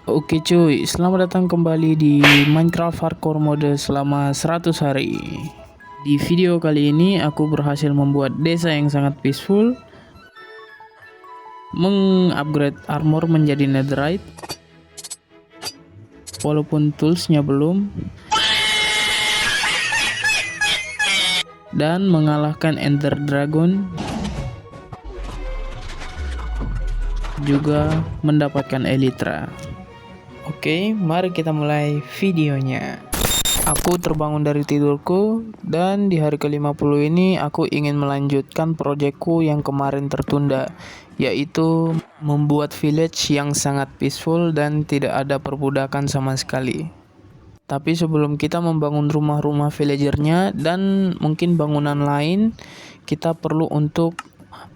Oke cuy, selamat datang kembali di Minecraft Hardcore mode selama 100 hari. Di video kali ini aku berhasil membuat desa yang sangat peaceful, mengupgrade armor menjadi netherite, walaupun toolsnya belum, dan mengalahkan ender dragon, juga mendapatkan elytra. Oke, mari kita mulai videonya. Aku terbangun dari tidurku dan di hari ke-50 ini aku ingin melanjutkan proyekku yang kemarin tertunda, yaitu membuat village yang sangat peaceful dan tidak ada perbudakan sama sekali. Tapi sebelum kita membangun rumah-rumah villagernya dan mungkin bangunan lain, kita perlu untuk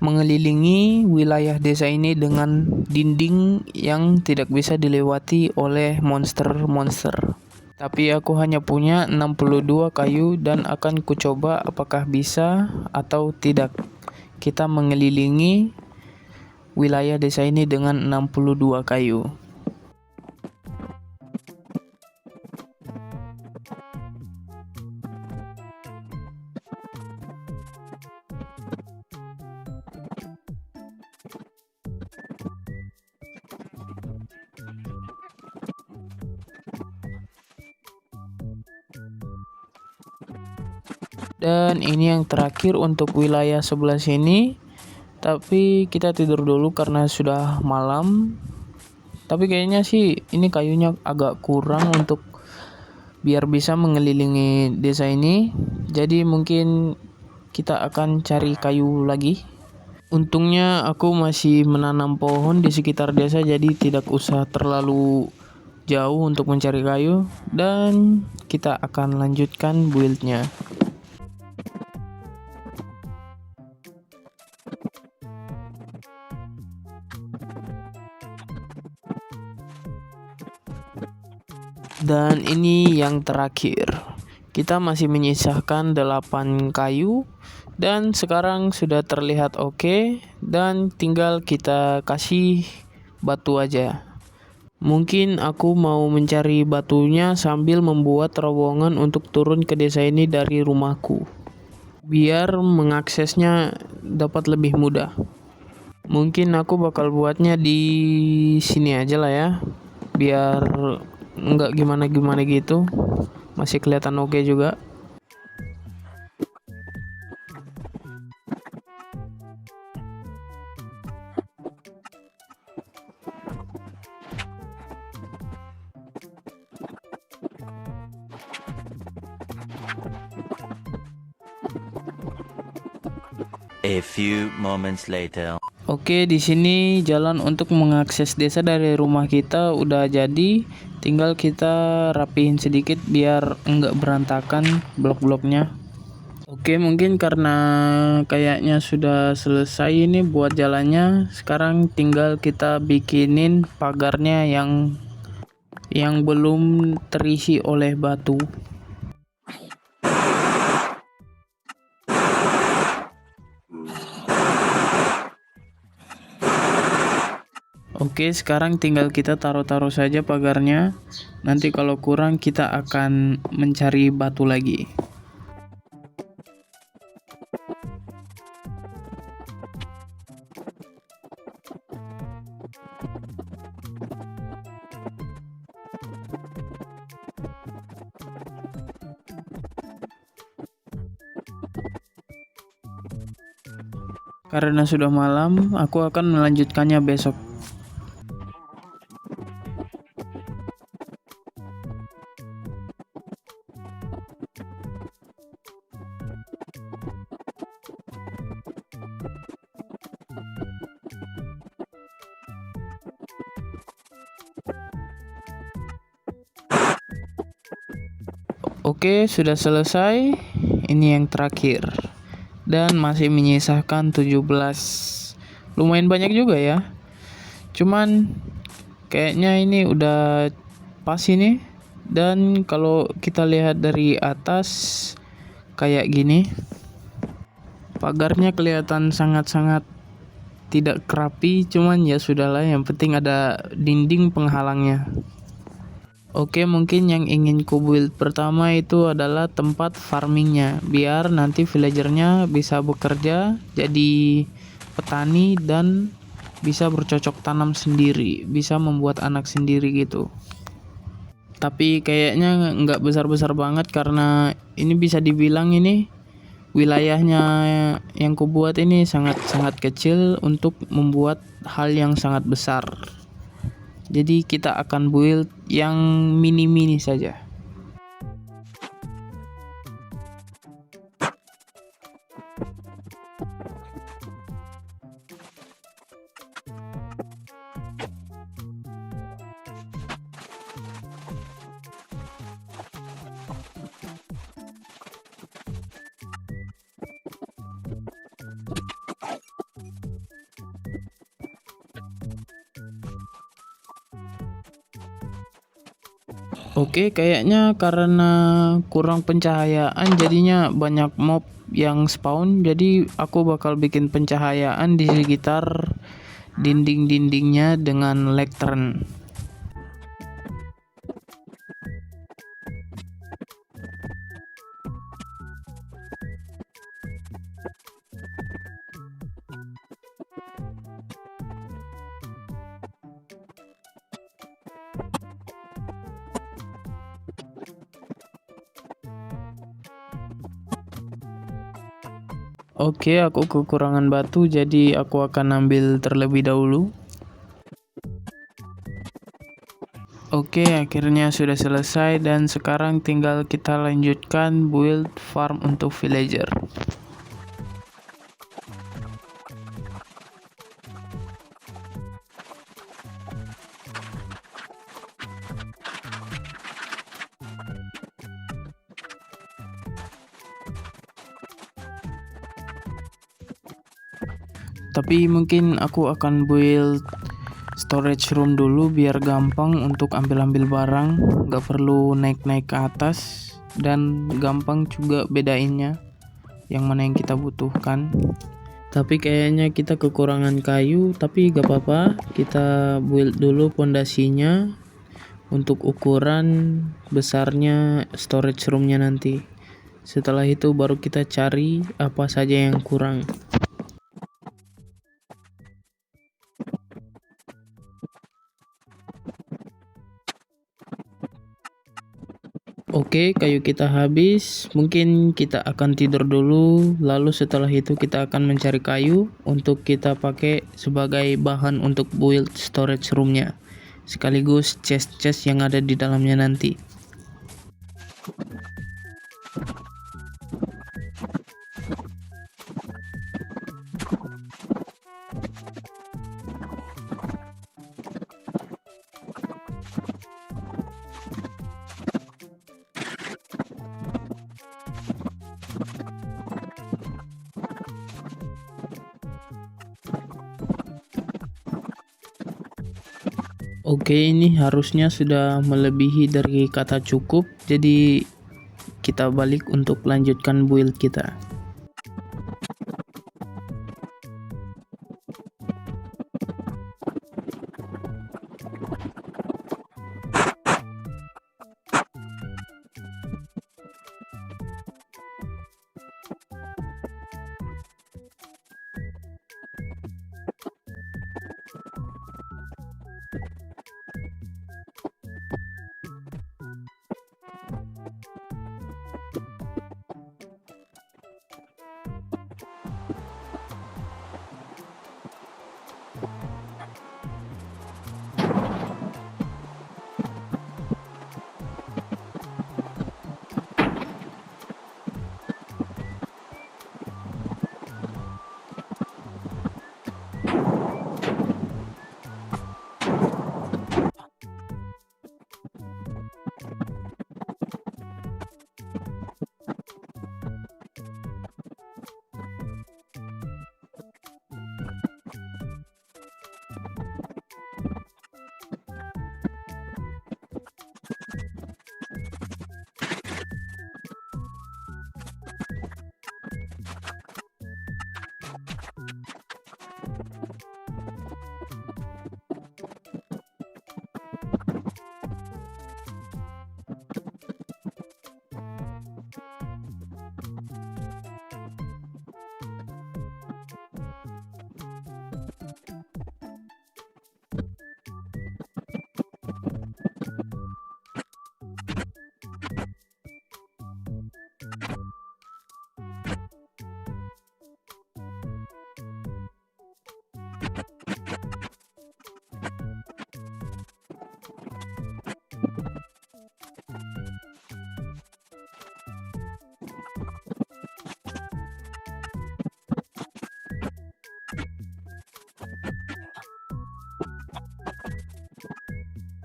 mengelilingi wilayah desa ini dengan dinding yang tidak bisa dilewati oleh monster-monster. Tapi aku hanya punya 62 kayu dan akan kucoba apakah bisa atau tidak kita mengelilingi wilayah desa ini dengan 62 kayu. Dan ini yang terakhir untuk wilayah sebelah sini. Tapi kita tidur dulu karena sudah malam. Tapi kayaknya sih ini kayunya agak kurang untuk biar bisa mengelilingi desa ini. Jadi mungkin kita akan cari kayu lagi. Untungnya aku masih menanam pohon di sekitar desa, jadi tidak usah terlalu jauh untuk mencari kayu. Dan kita akan lanjutkan buildnya. Dan ini yang terakhir. Kita masih menyisakan 8 kayu dan sekarang sudah terlihat oke dan tinggal kita kasih batu aja. Mungkin aku mau mencari batunya sambil membuat terowongan untuk turun ke desa ini dari rumahku, biar mengaksesnya dapat lebih mudah. Mungkin aku bakal buatnya di sini aja lah ya, biar nggak gimana-gimana gitu, masih kelihatan oke juga. A few moments later. Oke, di sini jalan untuk mengakses desa dari rumah kita udah jadi. Tinggal kita rapihin sedikit biar enggak berantakan blok-bloknya. Oke, mungkin karena kayaknya sudah selesai ini buat jalannya. Sekarang tinggal kita bikinin pagarnya yang belum terisi oleh batu. Oke, sekarang tinggal kita taruh-taruh saja pagarnya. Nanti kalau kurang kita akan mencari batu lagi. Karena sudah malam, aku akan melanjutkannya besok. Oke, sudah selesai. Ini yang terakhir. Dan masih menyisakan 17. Lumayan banyak juga ya. Cuman kayaknya ini udah pas ini. Dan kalau kita lihat dari atas kayak gini, pagarnya kelihatan sangat-sangat tidak rapi, cuman ya sudahlah, yang penting ada dinding penghalangnya. Oke, mungkin yang ingin ku build pertama itu adalah tempat farmingnya, biar nanti villagernya bisa bekerja jadi petani dan bisa bercocok tanam sendiri, bisa membuat anak sendiri gitu. Tapi kayaknya nggak besar-besar banget karena ini bisa dibilang ini wilayahnya yang ku buat ini sangat-sangat kecil untuk membuat hal yang sangat besar. Jadi kita akan build yang mini-mini saja. Oke, kayaknya karena kurang pencahayaan jadinya banyak mob yang spawn, jadi aku bakal bikin pencahayaan di sekitar dinding-dindingnya dengan lantern. Oke, aku kekurangan batu, jadi aku akan ambil terlebih dahulu. Oke, akhirnya sudah selesai dan sekarang tinggal kita lanjutkan build farm untuk villager. Tapi mungkin aku akan build storage room dulu biar gampang untuk ambil-ambil barang, nggak perlu naik-naik ke atas, dan gampang juga bedainnya yang mana yang kita butuhkan. Tapi kayaknya kita kekurangan kayu, tapi gak apa-apa, kita build dulu pondasinya untuk ukuran besarnya storage roomnya nanti. Setelah itu baru kita cari apa saja yang kurang. Oke, kayu kita habis. Mungkin kita akan tidur dulu. Lalu setelah itu kita akan mencari kayu untuk kita pakai sebagai bahan untuk build storage roomnya. Sekaligus chest-chest yang ada di dalamnya nanti. Oke, ini harusnya sudah melebihi dari kata cukup. Jadi kita balik untuk lanjutkan build kita.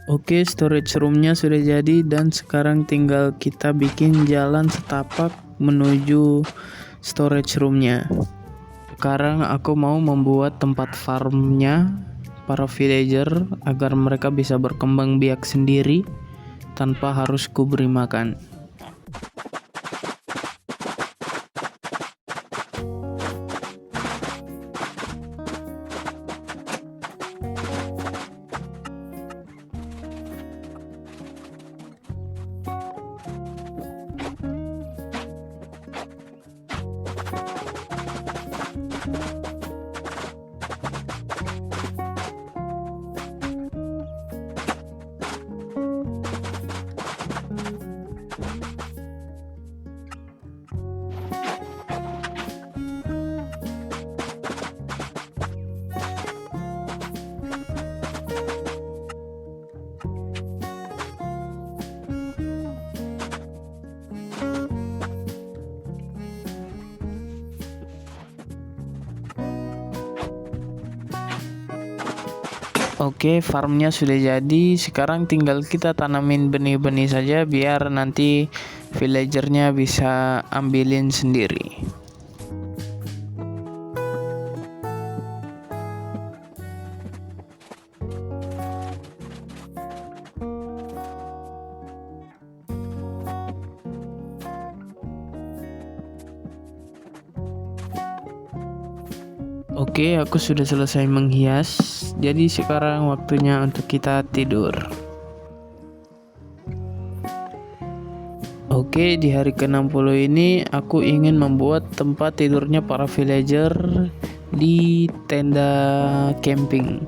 Oke, storage roomnya sudah jadi dan sekarang tinggal kita bikin jalan setapak menuju storage roomnya. Sekarang aku mau membuat tempat farmnya para villager agar mereka bisa berkembang biak sendiri tanpa harus kuberi makan. Oke, farmnya sudah jadi. Sekarang tinggal kita tanamin benih-benih saja biar nanti villagernya bisa ambilin sendiri. Oke, aku sudah selesai menghias. Jadi sekarang waktunya untuk kita tidur. Oke, di hari ke-60 ini aku ingin membuat tempat tidurnya para villager di tenda camping.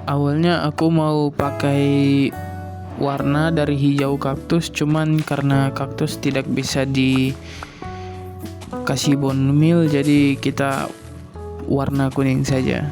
Awalnya aku mau pakai warna dari hijau kaktus, cuman karena kaktus tidak bisa dikasih bone meal, jadi kita warna kuning saja.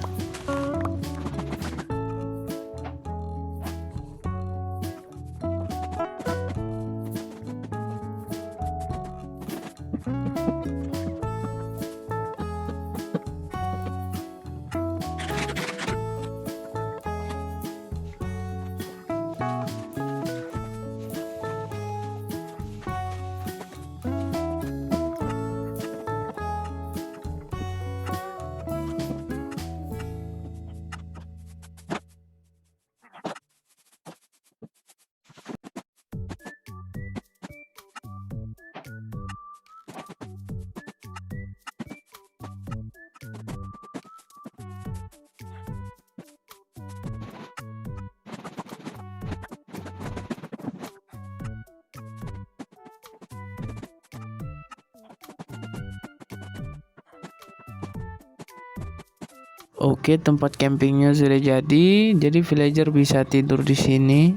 Oke, tempat campingnya sudah jadi villager bisa tidur di sini.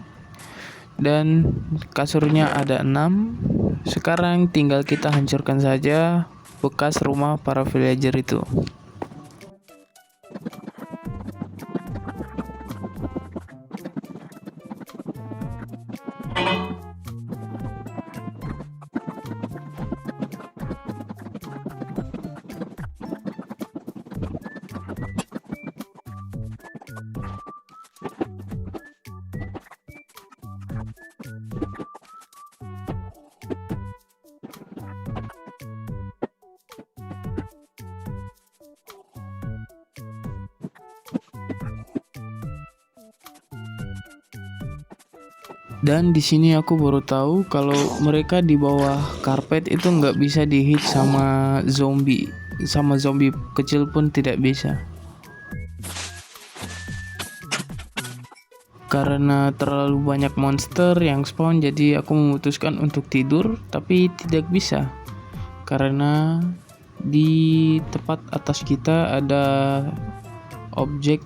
Dan kasurnya ada 6. Sekarang tinggal kita hancurkan saja bekas rumah para villager itu. Dan di sini aku baru tahu kalau mereka di bawah karpet itu nggak bisa dihit sama zombie kecil pun tidak bisa. Karena terlalu banyak monster yang spawn, jadi aku memutuskan untuk tidur, tapi tidak bisa. Karena di tempat atas kita ada objek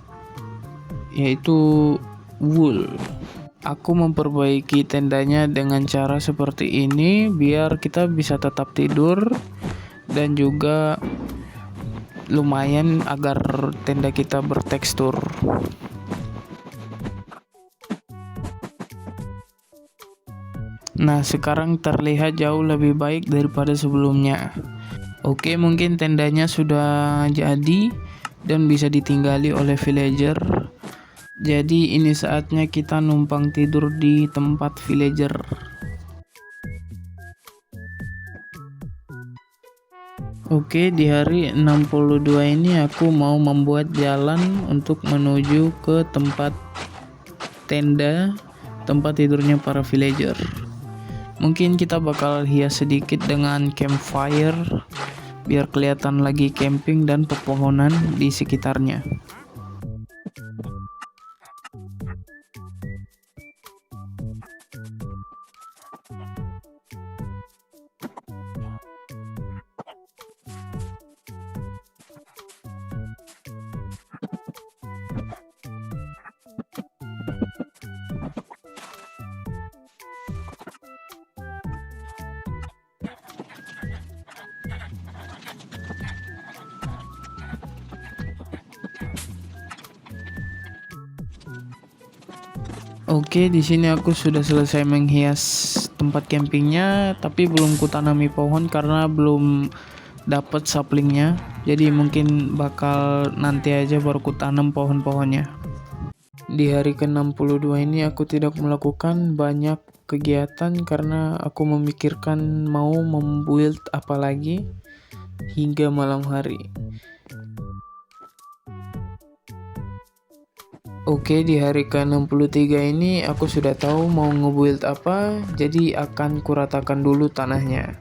yaitu wool. Aku memperbaiki tendanya dengan cara seperti ini biar kita bisa tetap tidur dan juga lumayan agar tenda kita bertekstur. Nah, sekarang terlihat jauh lebih baik daripada sebelumnya. Oke, mungkin tendanya sudah jadi dan bisa ditinggali oleh villager. Jadi ini saatnya kita numpang tidur di tempat villager. Oke, di hari 62 ini aku mau membuat jalan untuk menuju ke tempat tenda, tempat tidurnya para villager. Mungkin kita bakal hias sedikit dengan campfire biar kelihatan lagi camping dan pepohonan di sekitarnya. Oke, di sini aku sudah selesai menghias tempat campingnya, tapi belum kutanami pohon karena belum dapat saplingnya. Jadi mungkin bakal nanti aja baru kutanam pohon-pohonnya. Di hari ke-62 ini aku tidak melakukan banyak kegiatan karena aku memikirkan mau membuild apa lagi hingga malam hari. Oke, di hari ke-63 ini aku sudah tahu mau ngebuild apa, jadi akan kuratakan dulu tanahnya.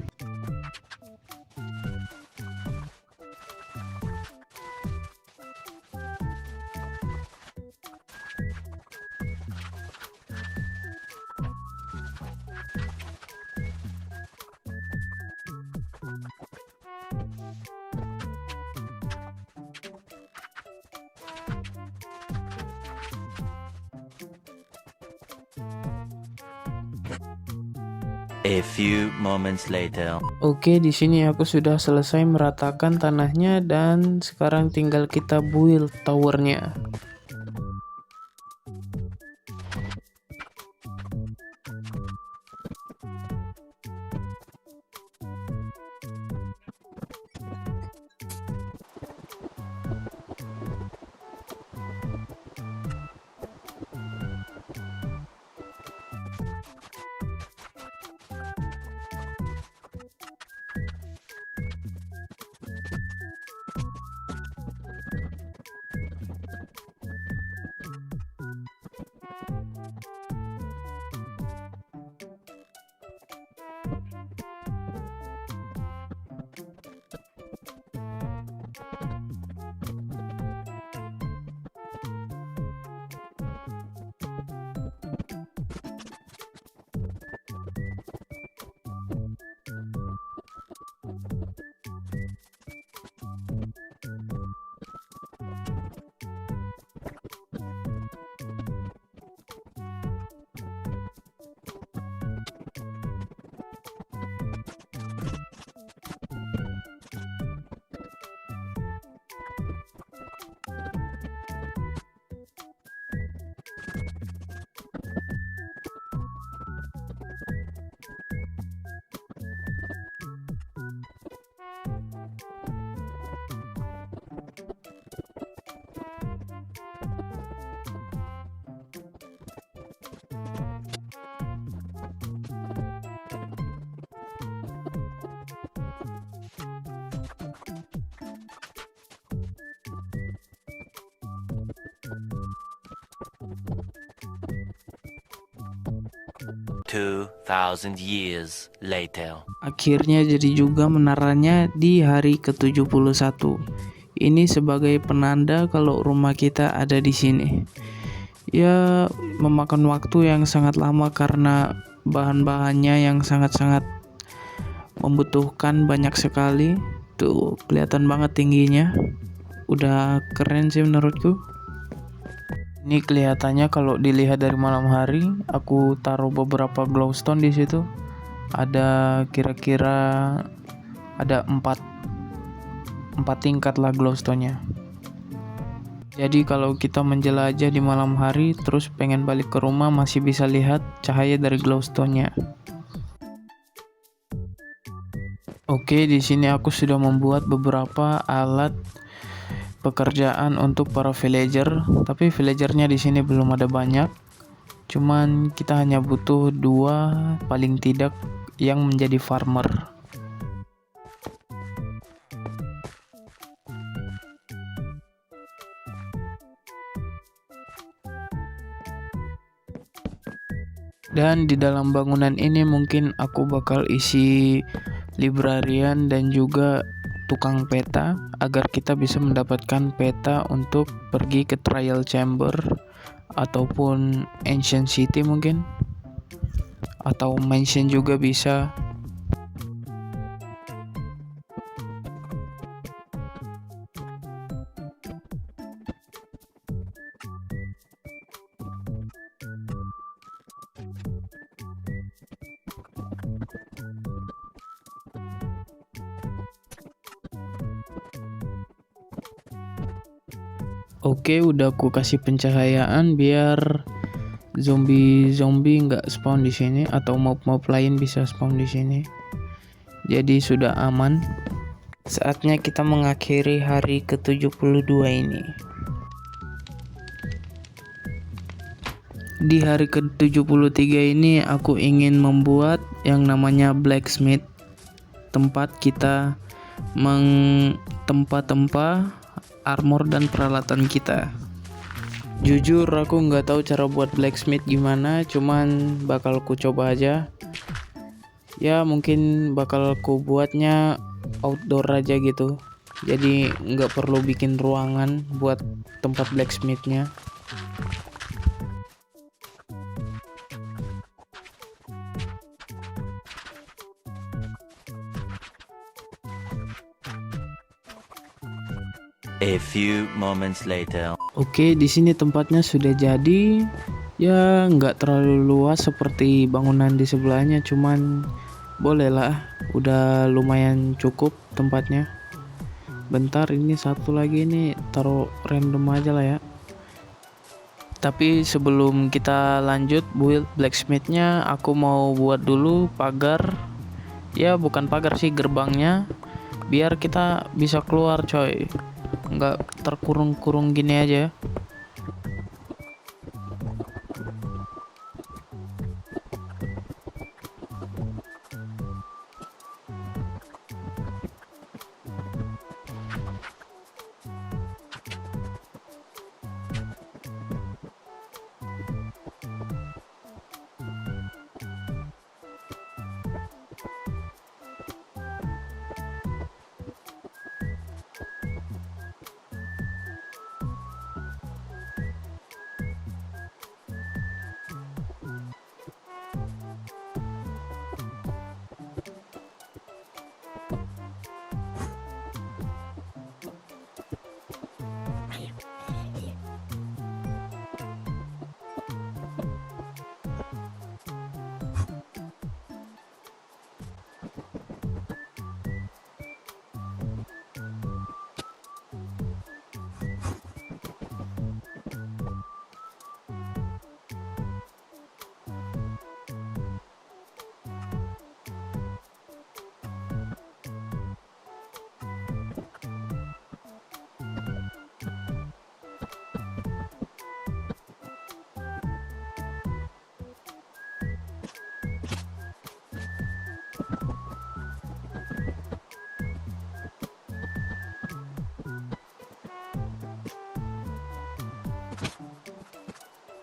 A few moments later. Oke, di sini aku sudah selesai meratakan tanahnya dan sekarang tinggal kita build towernya. Two 2,000 years later. Akhirnya jadi juga menaranya di hari ke-71. Ini sebagai penanda kalau rumah kita ada di sini. Ya, memakan waktu yang sangat lama karena bahan-bahannya yang sangat-sangat membutuhkan banyak sekali. Tuh, kelihatan banget tingginya. udah keren sih menurutku. Ini kelihatannya kalau dilihat dari malam hari, aku taruh beberapa glowstone di situ. Ada kira-kira ada 4 tingkat lah glowstone-nya. Jadi kalau kita menjelajah di malam hari terus pengen balik ke rumah masih bisa lihat cahaya dari glowstone-nya. Oke, di sini aku sudah membuat beberapa alat pekerjaan untuk para villager, tapi villagernya di sini belum ada banyak. Cuman kita hanya butuh 2 paling tidak yang menjadi farmer. Dan di dalam bangunan ini mungkin aku bakal isi librarian dan juga tukang peta agar kita bisa mendapatkan peta untuk pergi ke trial chamber ataupun ancient city mungkin, atau mansion juga bisa. Oke, udah aku kasih pencahayaan biar zombie nggak spawn di sini atau mob lain bisa spawn di sini. Jadi sudah aman. Saatnya kita mengakhiri hari ke-72 ini. Di hari ke-73 ini aku ingin membuat yang namanya blacksmith, tempat kita tempa armor dan peralatan kita. Jujur aku nggak tahu cara buat blacksmith gimana, cuman bakal ku coba aja. Ya mungkin bakal ku buatnya outdoor aja gitu. Jadi nggak perlu bikin ruangan buat tempat blacksmithnya. A few moments later. Oke, di sini tempatnya sudah jadi. Ya nggak terlalu luas seperti bangunan di sebelahnya, cuman boleh lah, udah lumayan cukup tempatnya. Bentar, ini satu lagi nih taruh random aja lah ya. Tapi sebelum kita lanjut build blacksmithnya, aku mau buat dulu pagar. Ya bukan pagar sih, gerbangnya, biar kita bisa keluar coy, nggak terkurung-kurung gini aja.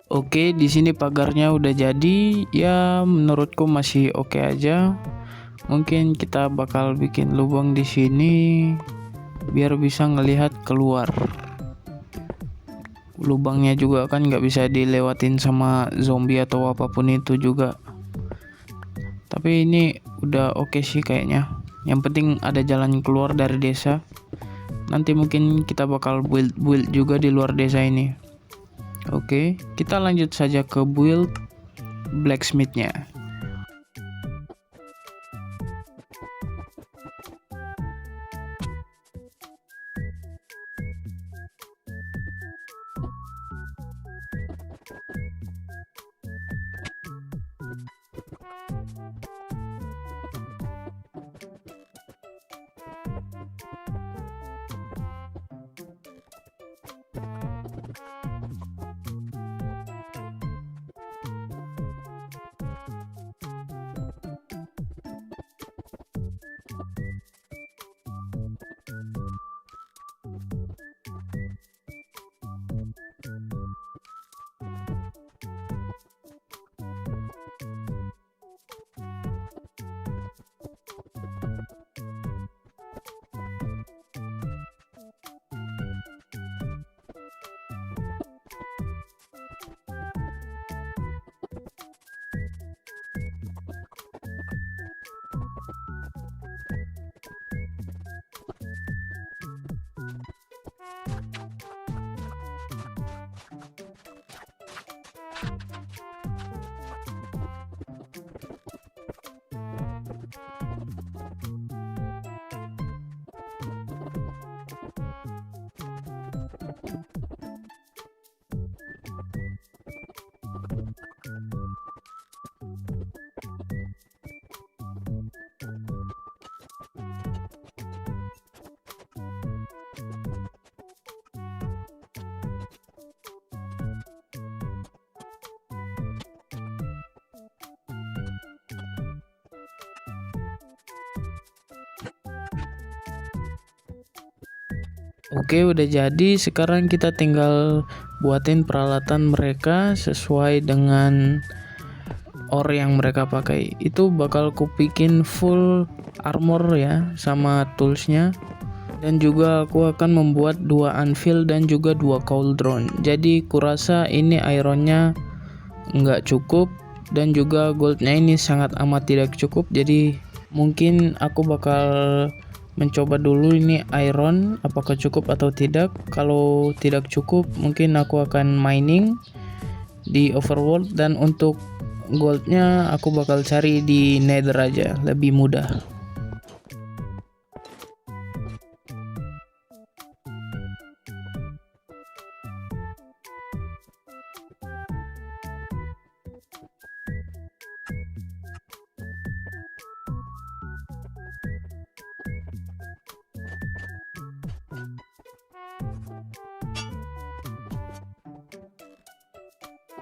Oke, di sini pagarnya udah jadi. Ya, menurutku masih oke aja. Mungkin kita bakal bikin lubang di sini biar bisa ngelihat keluar. Lubangnya juga kan nggak bisa dilewatin sama zombie atau apapun itu juga. Tapi ini udah oke sih kayaknya. Yang penting ada jalan keluar dari desa. Nanti mungkin kita bakal build juga di luar desa ini. Oke, kita lanjut saja ke build blacksmithnya. Oke, udah jadi. Sekarang kita tinggal buatin peralatan mereka sesuai dengan ore yang mereka pakai. Itu bakal kubikin full armor ya, sama toolsnya. Dan juga aku akan membuat 2 anvil dan juga 2 cauldron. Jadi kurasa ini ironnya nggak cukup, dan juga goldnya ini sangat amat tidak cukup. Jadi mungkin aku bakal mencoba dulu ini iron apakah cukup atau tidak. Kalau tidak cukup mungkin aku akan mining di overworld, dan untuk goldnya aku bakal cari di nether aja, lebih mudah.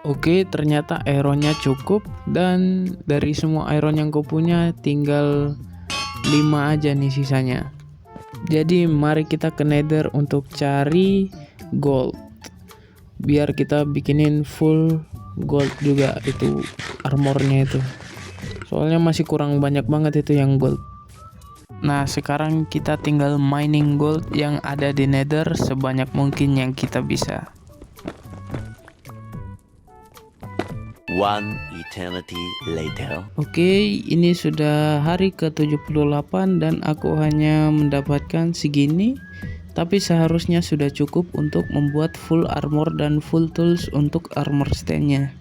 Oke, ternyata ironnya cukup, dan dari semua iron yang gue punya tinggal 5 aja nih sisanya. Jadi mari kita ke nether untuk cari gold, biar kita bikinin full gold juga itu armornya itu. Soalnya masih kurang banyak banget itu yang gold. Nah, sekarang kita tinggal mining gold yang ada di nether sebanyak mungkin yang kita bisa. One eternity later. Oke, ini sudah hari ke-78 dan aku hanya mendapatkan segini. Tapi seharusnya sudah cukup untuk membuat full armor dan full tools untuk armor stand-nya.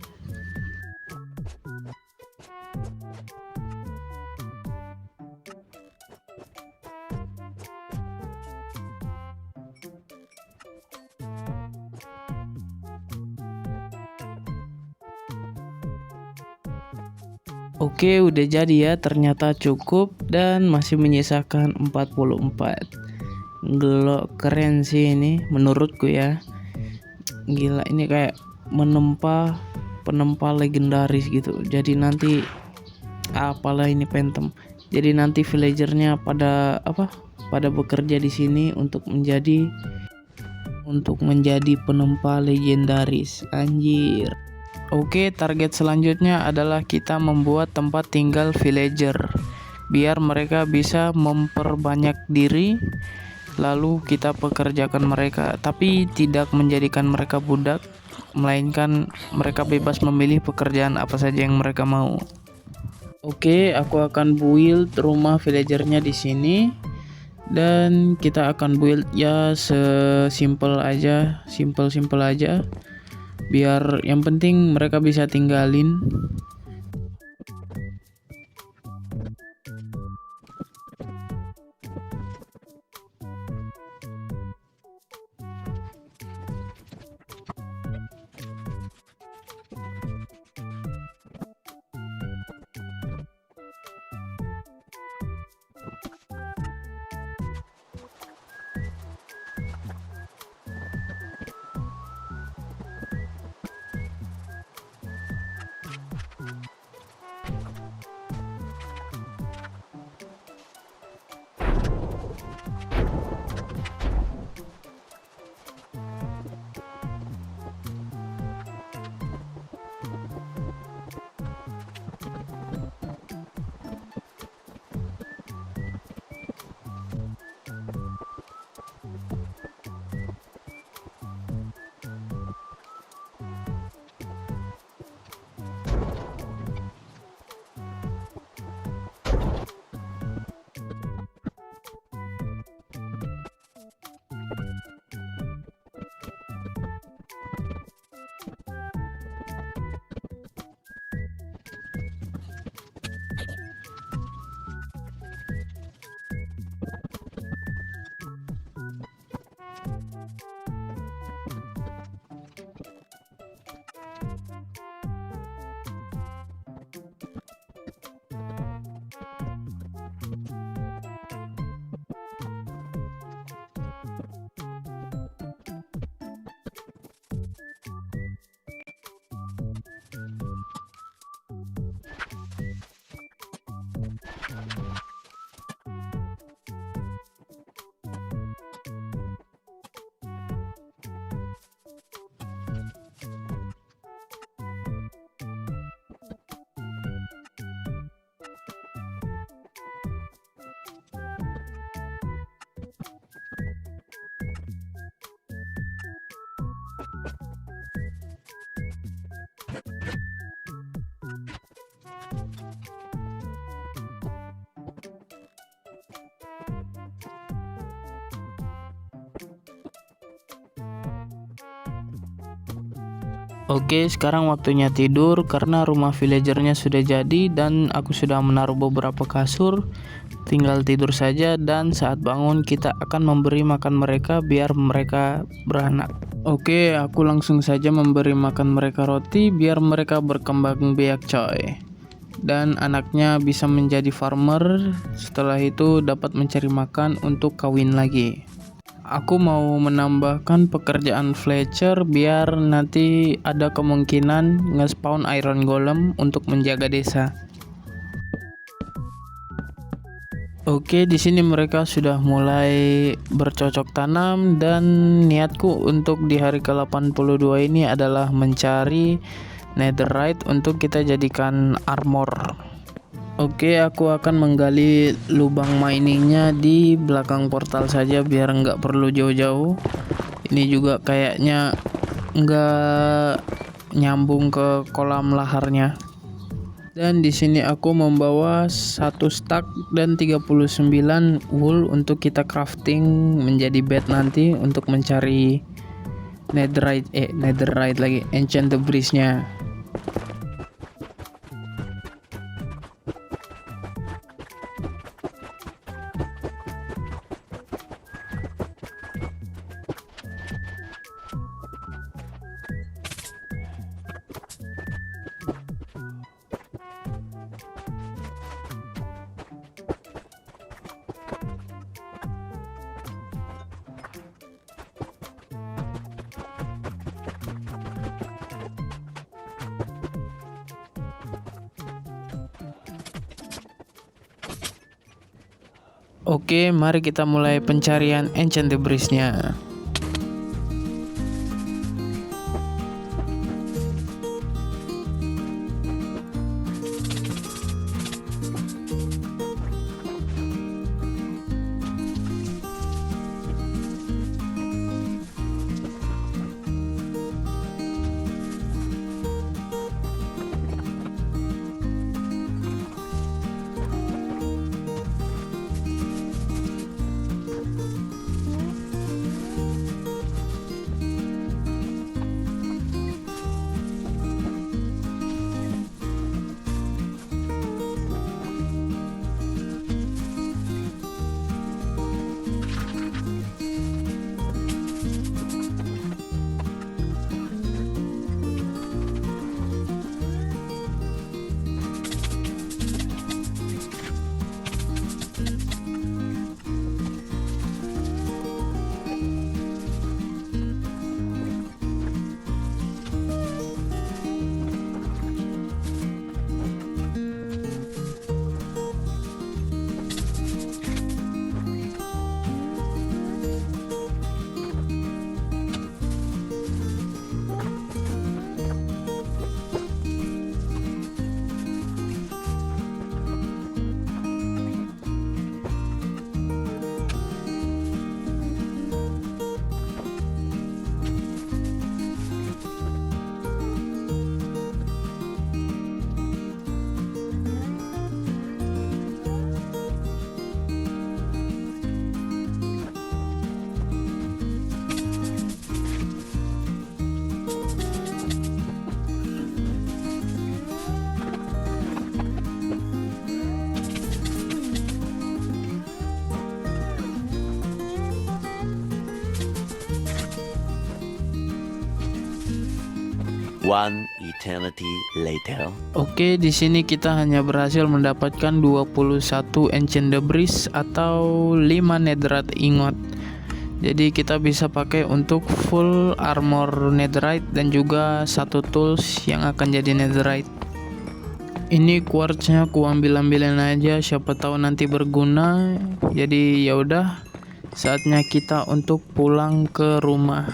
Oke, udah jadi ya, ternyata cukup dan masih menyisakan 44. Gelo, keren sih ini menurutku ya. Gila, ini kayak penempa legendaris gitu. Jadi nanti apalah ini Phantom. Jadi nanti villagernya pada bekerja di sini untuk menjadi penempa legendaris. Anjir. Oke, target selanjutnya adalah kita membuat tempat tinggal villager biar mereka bisa memperbanyak diri, lalu kita pekerjakan mereka, tapi tidak menjadikan mereka budak, melainkan mereka bebas memilih pekerjaan apa saja yang mereka mau. Oke, aku akan build rumah villagernya di sini. Dan kita akan build ya sesimpel aja, simple aja, biar yang penting mereka bisa tinggalin. Oke, sekarang waktunya tidur karena rumah villagernya sudah jadi dan aku sudah menaruh beberapa kasur. Tinggal tidur saja dan saat bangun kita akan memberi makan mereka biar mereka beranak. Oke, aku langsung saja memberi makan mereka roti biar mereka berkembang biak coy. Dan anaknya bisa menjadi farmer, setelah itu dapat mencari makan untuk kawin lagi. Aku mau menambahkan pekerjaan Fletcher biar nanti ada kemungkinan nge-spawn iron golem untuk menjaga desa. Oke, di sini mereka sudah mulai bercocok tanam dan niatku untuk di hari ke-82 ini adalah mencari netherite untuk kita jadikan armor. Oke, aku akan menggali lubang miningnya di belakang portal saja biar nggak perlu jauh-jauh. Ini juga kayaknya nggak nyambung ke kolam laharnya. Dan di sini aku membawa 1 stack dan 39 wool untuk kita crafting menjadi bed nanti untuk mencari netherite lagi, enchant debris-nya. Oke, mari kita mulai pencarian enchant debris-nya. One eternity later. Oke, di sini kita hanya berhasil mendapatkan 21 ancient debris atau 5 netherite ingot. Jadi kita bisa pakai untuk full armor netherite dan juga satu tools yang akan jadi netherite. Ini quartznya ku ambil-ambilin aja, siapa tahu nanti berguna. Jadi ya udah, saatnya kita untuk pulang ke rumah.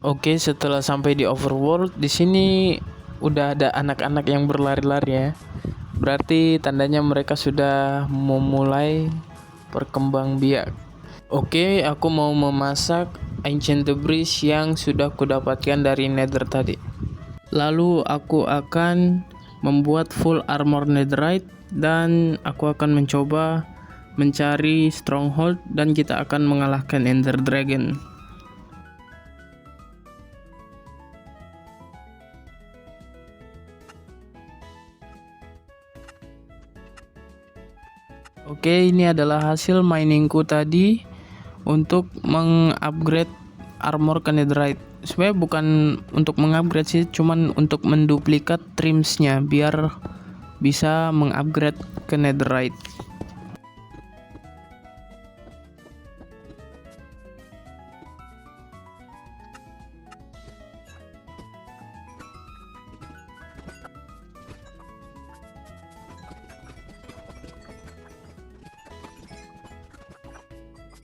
Oke, setelah sampai di overworld, di sini udah ada anak-anak yang berlari-lari ya. Berarti tandanya mereka sudah memulai berkembang biak. Oke, aku mau memasak ancient debris yang sudah kudapatkan dari nether tadi. Lalu aku akan membuat full armor netherite dan aku akan mencoba mencari stronghold dan kita akan mengalahkan ender dragon. Oke, ini adalah hasil miningku tadi untuk mengupgrade armor ke netherite. Sebenarnya bukan untuk mengupgrade sih, cuman untuk menduplikat trimsnya biar bisa mengupgrade ke netherite.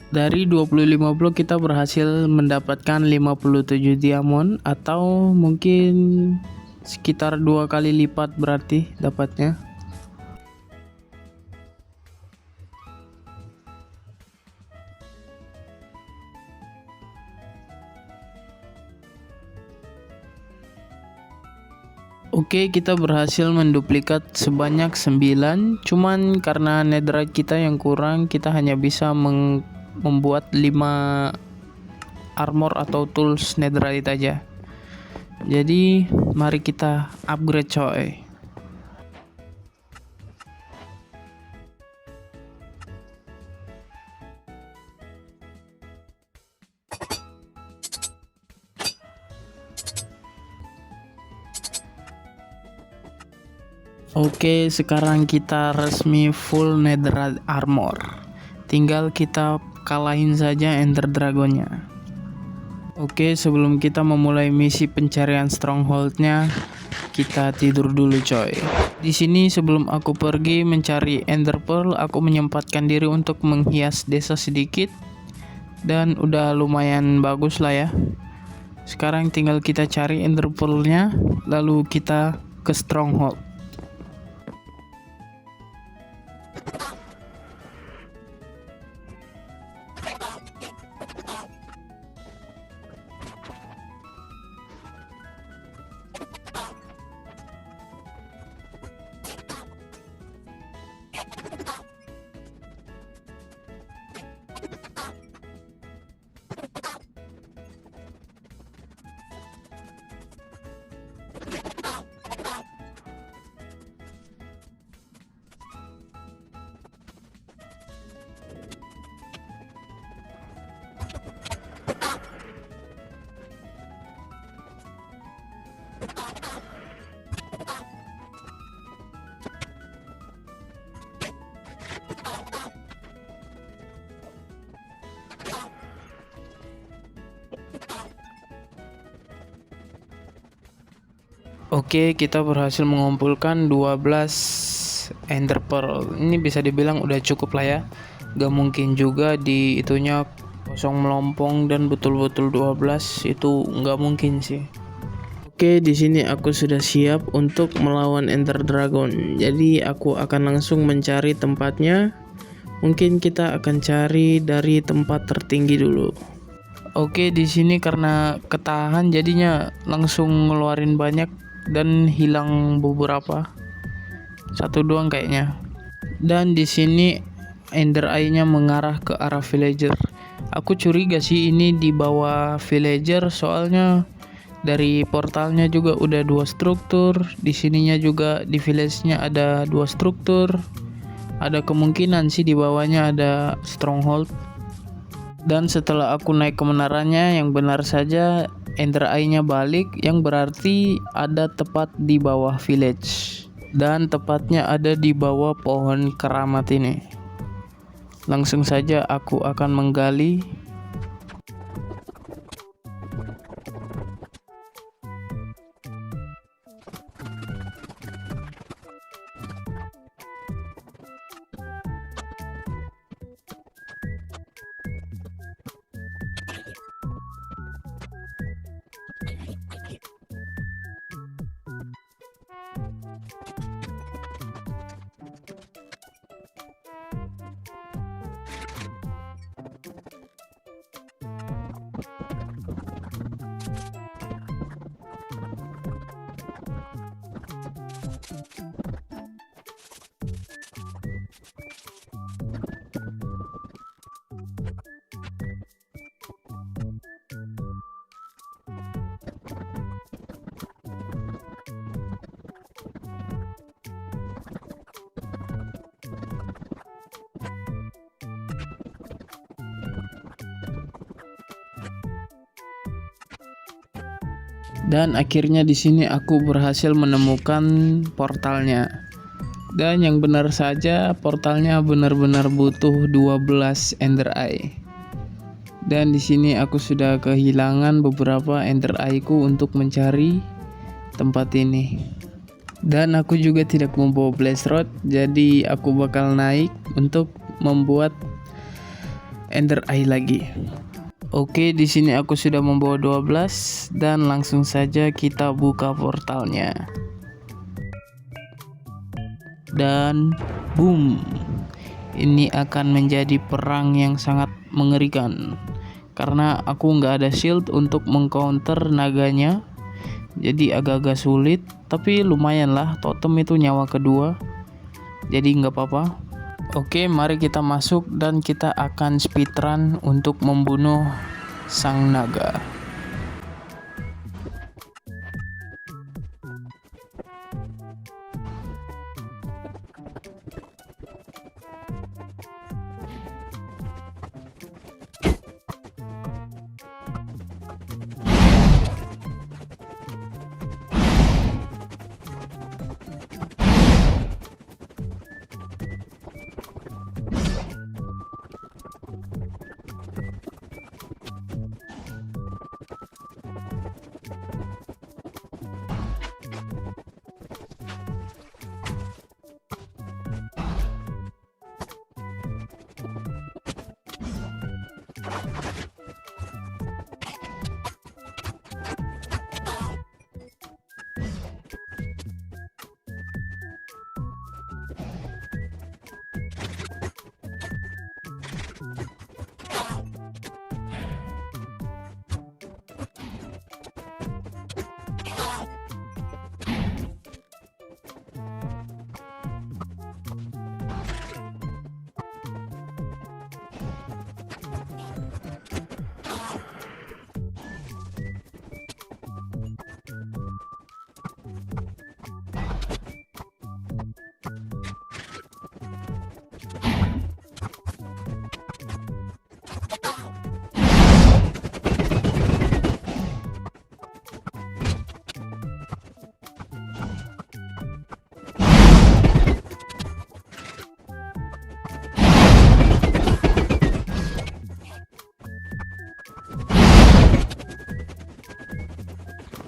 Dari 25 blok kita berhasil mendapatkan 57 diamond atau mungkin sekitar 2 kali lipat berarti dapatnya. Oke, kita berhasil menduplikat sebanyak 9, cuman karena netherite kita yang kurang, kita hanya bisa membuat 5 armor atau tools netherite aja. Jadi mari kita upgrade coy. Oke, sekarang kita resmi full netherite armor. Tinggal kita kalahin saja ender dragonnya. Oke, sebelum kita memulai misi pencarian strongholdnya, kita tidur dulu coy. Di sini sebelum aku pergi mencari ender pearl, aku menyempatkan diri untuk menghias desa sedikit dan udah lumayan bagus lah ya. Sekarang tinggal kita cari ender pearlnya, lalu kita ke stronghold. Oke, kita berhasil mengumpulkan 12 ender pearl. Ini bisa dibilang udah cukup lah ya. Gak mungkin juga di itunya kosong melompong dan betul-betul 12 itu nggak mungkin sih. Oke, di sini aku sudah siap untuk melawan ender dragon. Jadi aku akan langsung mencari tempatnya. Mungkin kita akan cari dari tempat tertinggi dulu. Oke, di sini karena ketahan jadinya langsung ngeluarin banyak dan hilang beberapa. Satu doang kayaknya. Dan di sini ender eye-nya mengarah ke arah villager. Aku curiga sih ini di bawah villager, soalnya dari portalnya juga udah 2 struktur, di sininya juga di village-nya ada 2 struktur. Ada kemungkinan sih di bawahnya ada stronghold. Dan setelah aku naik ke menaranya, yang benar saja Ender Eye-nya balik, yang berarti ada tepat di bawah village. Dan tepatnya ada di bawah pohon keramat ini. Langsung saja aku akan menggali. Dan akhirnya di sini aku berhasil menemukan portalnya. Dan yang benar saja, portalnya benar-benar butuh 12 Ender Eye. Dan di sini aku sudah kehilangan beberapa Ender Eye-ku untuk mencari tempat ini. Dan aku juga tidak membawa Blaze Rod, jadi aku bakal naik untuk membuat Ender Eye lagi. Oke, di sini aku sudah membawa 12 dan langsung saja kita buka portalnya. Dan boom. Ini akan menjadi perang yang sangat mengerikan. Karena aku nggak ada shield untuk mengcounter naganya. Jadi agak-agak sulit, tapi lumayan lah, totem itu nyawa kedua. Jadi nggak apa-apa. Oke, mari kita masuk dan kita akan speedrun untuk membunuh sang naga.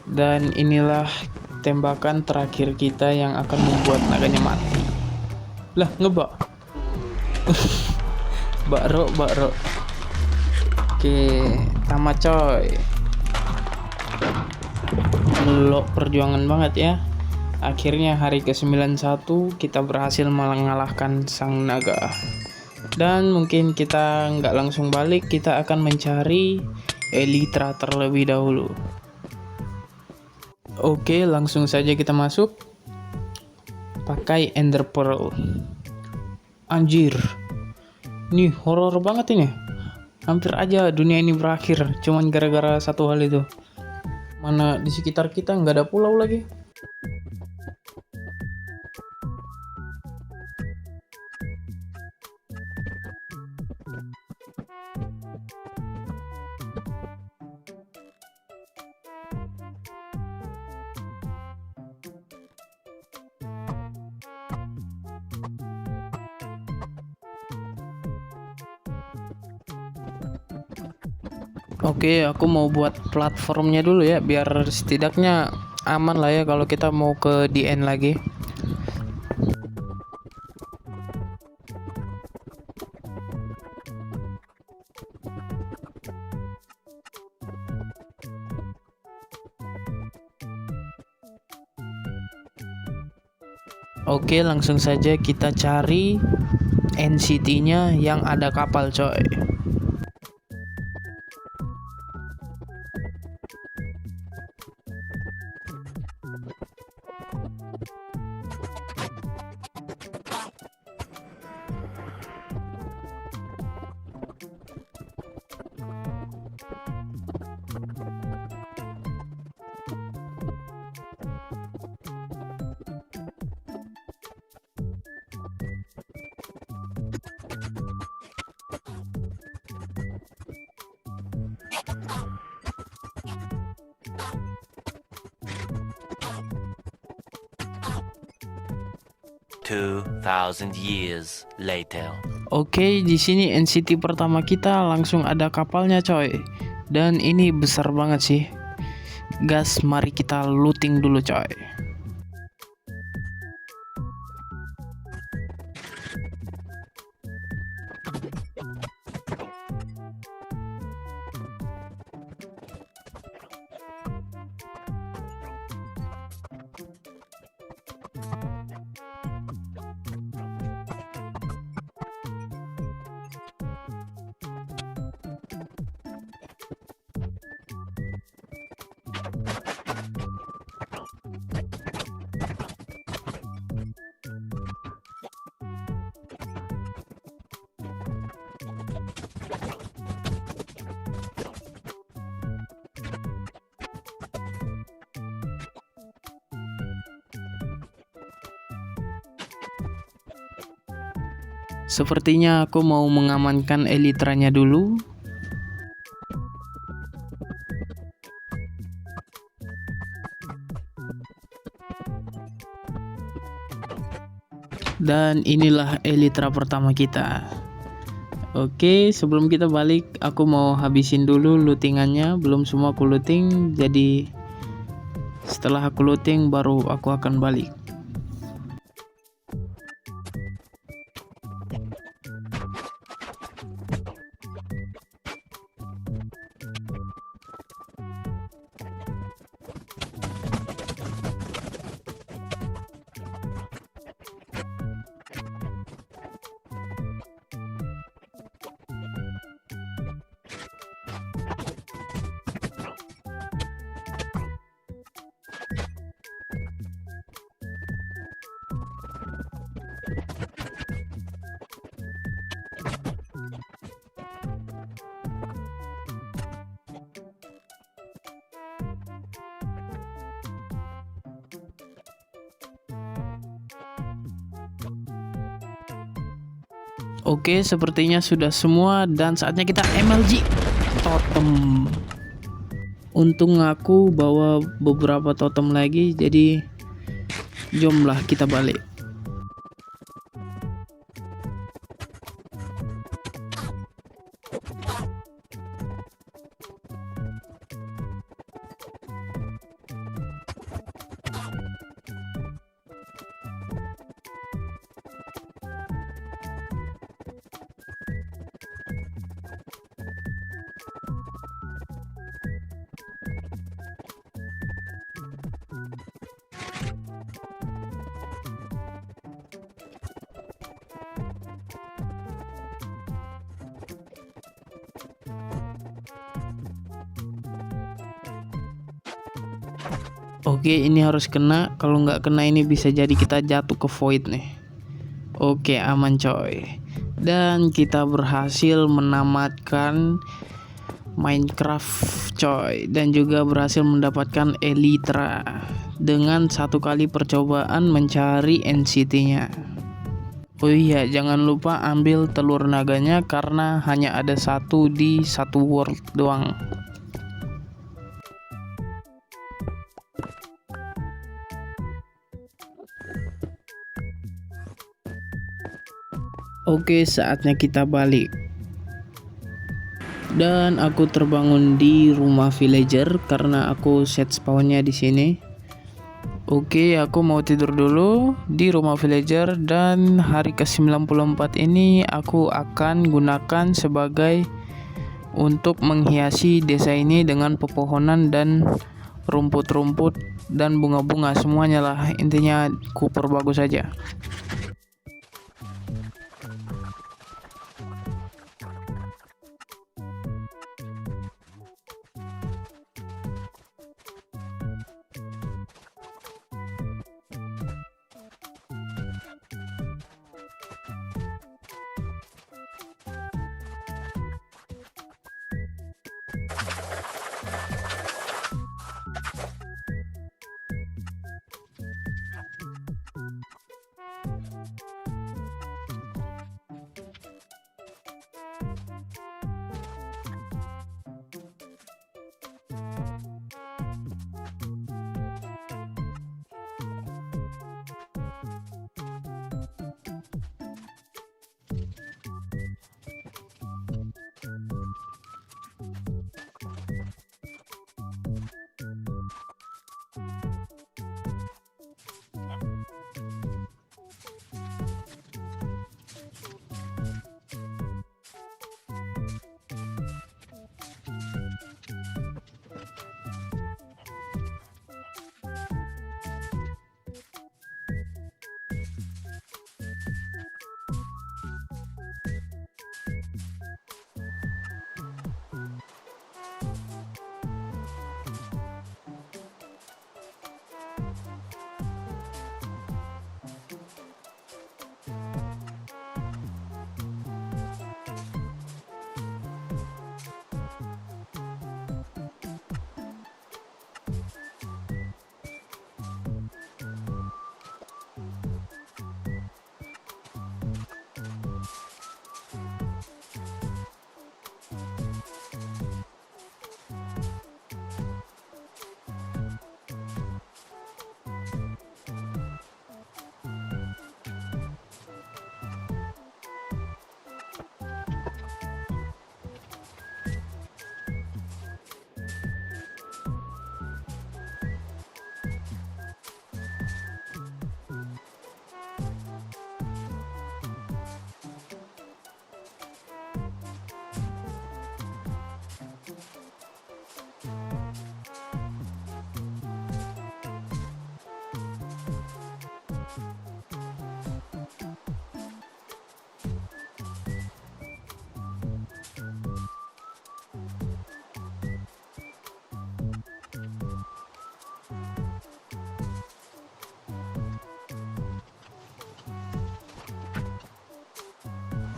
Dan inilah tembakan terakhir kita yang akan membuat naganya mati. Lah, ngebak. Bakro. Oke, tamat coy. Lo perjuangan banget ya. Akhirnya hari ke-91 kita berhasil mengalahkan sang naga. Dan mungkin kita nggak langsung balik, kita akan mencari Elytra terlebih dahulu. Oke, langsung saja kita masuk. Pakai Ender Pearl. Anjir. Nih, horor banget ini. Hampir aja dunia ini berakhir cuman gara-gara satu hal itu. Mana di sekitar kita nggak ada pulau lagi. Oke, aku mau buat platformnya dulu ya, biar setidaknya aman lah ya kalau kita mau ke DN lagi. Oke, langsung saja kita cari NCT-nya yang ada kapal, coy. Two thousand years later. Oke, di sini NCT pertama kita langsung ada kapalnya, coy. Dan ini besar banget sih. Gas, mari kita looting dulu, coy. Sepertinya aku mau mengamankan elitranya dulu. Dan inilah elitra pertama kita. Oke, sebelum kita balik, aku mau habisin dulu lootingannya. Belum semua aku looting, jadi setelah aku looting baru aku akan balik. Oke, sepertinya sudah semua dan saatnya kita MLG totem. Untung aku bawa beberapa totem lagi, jadi jomlah kita balik. Oke, ini harus kena. Kalau nggak kena ini bisa jadi kita jatuh ke void nih. Oke, aman coy. Dan kita berhasil menamatkan Minecraft coy. Dan juga berhasil mendapatkan Elytra dengan satu kali percobaan mencari NCT-nya. Oh iya, jangan lupa ambil telur naganya karena hanya ada satu di satu world doang. Oke, saatnya kita balik. Dan aku terbangun di rumah villager karena aku set spawnnya di sini. Oke, aku mau tidur dulu di rumah villager, dan hari ke-94 ini aku akan gunakan sebagai untuk menghiasi desa ini dengan pepohonan dan rumput-rumput dan bunga-bunga semuanya lah. Intinya ku perbagus saja.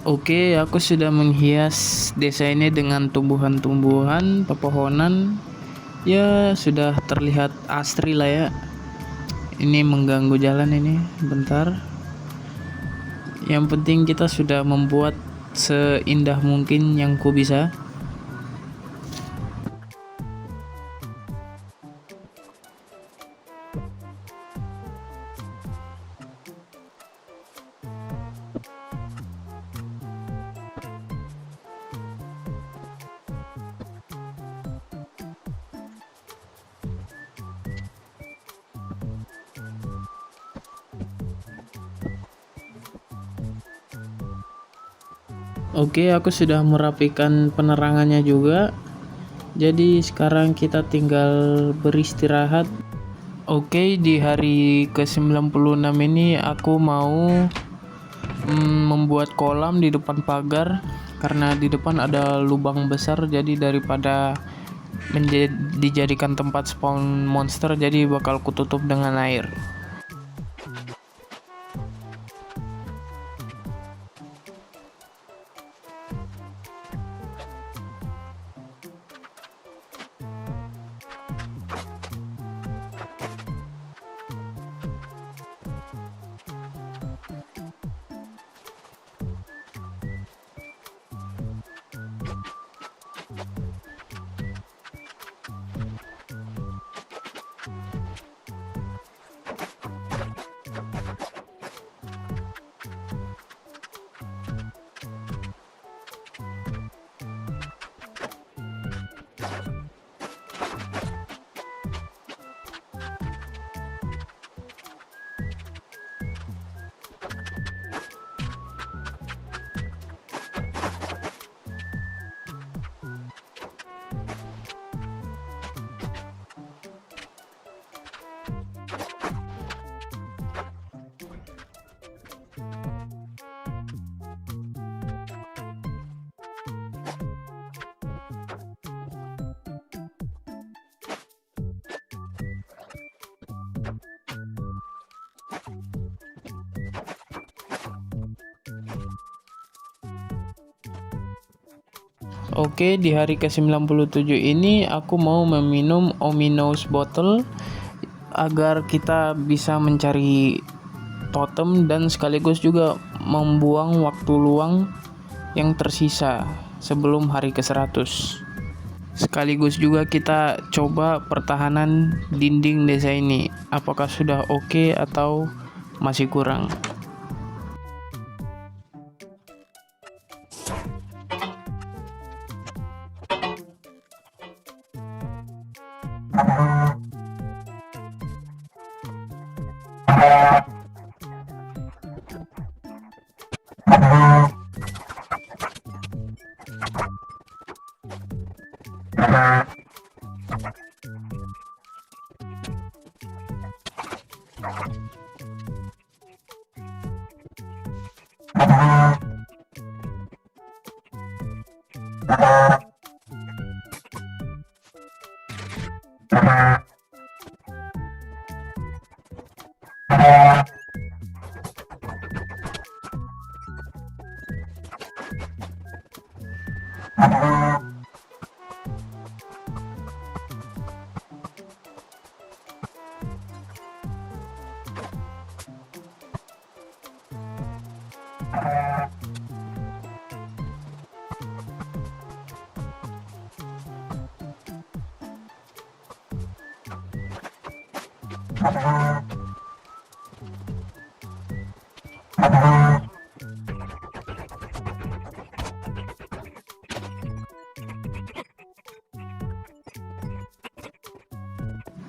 Oke, aku sudah menghias desa ini dengan tumbuhan-tumbuhan, pepohonan. Ya, sudah terlihat asri lah ya. Ini mengganggu jalan ini, bentar. Yang penting kita sudah membuat seindah mungkin yang ku bisa. Oke, aku sudah merapikan penerangannya juga. Jadi sekarang kita tinggal beristirahat. Oke, di hari ke-96 ini aku mau membuat kolam di depan pagar karena di depan ada lubang besar, jadi daripada dijadikan tempat spawn monster, jadi bakal kututup dengan air. Oke, di hari ke-97 ini aku mau meminum ominous bottle agar kita bisa mencari totem dan sekaligus juga membuang waktu luang yang tersisa sebelum hari ke-100. Sekaligus juga kita coba pertahanan dinding desa ini, apakah sudah oke atau masih kurang.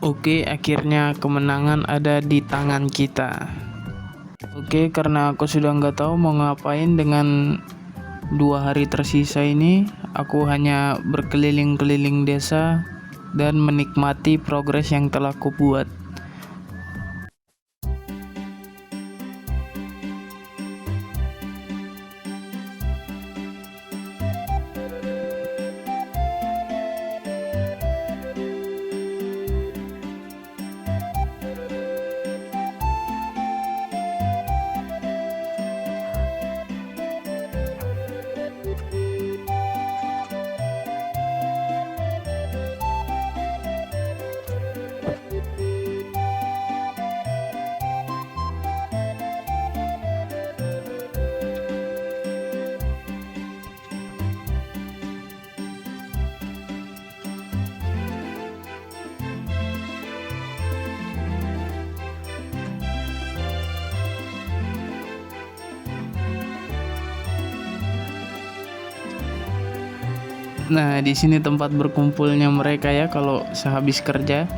Oke, akhirnya kemenangan ada di tangan kita. Oke, karena aku sudah nggak tahu mau ngapain dengan 2 hari tersisa ini, aku hanya berkeliling-keliling desa dan menikmati progres yang telah kubuat. Nah, di sini tempat berkumpulnya mereka ya kalau sehabis kerja.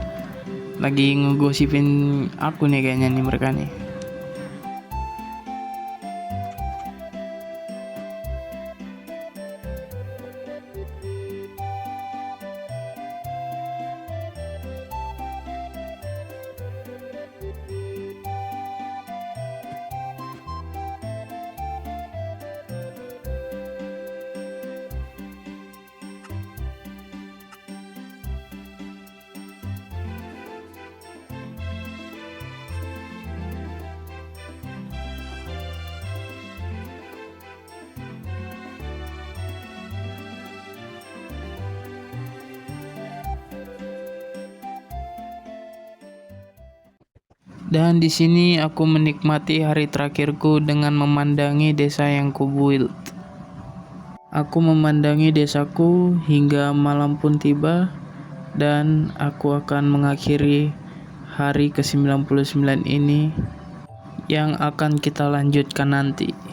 Lagi ngegosipin aku nih kayaknya nih mereka nih. Dan di sini aku menikmati hari terakhirku dengan memandangi desa yang kubuild. Aku memandangi desaku hingga malam pun tiba dan aku akan mengakhiri hari ke-99 ini yang akan kita lanjutkan nanti.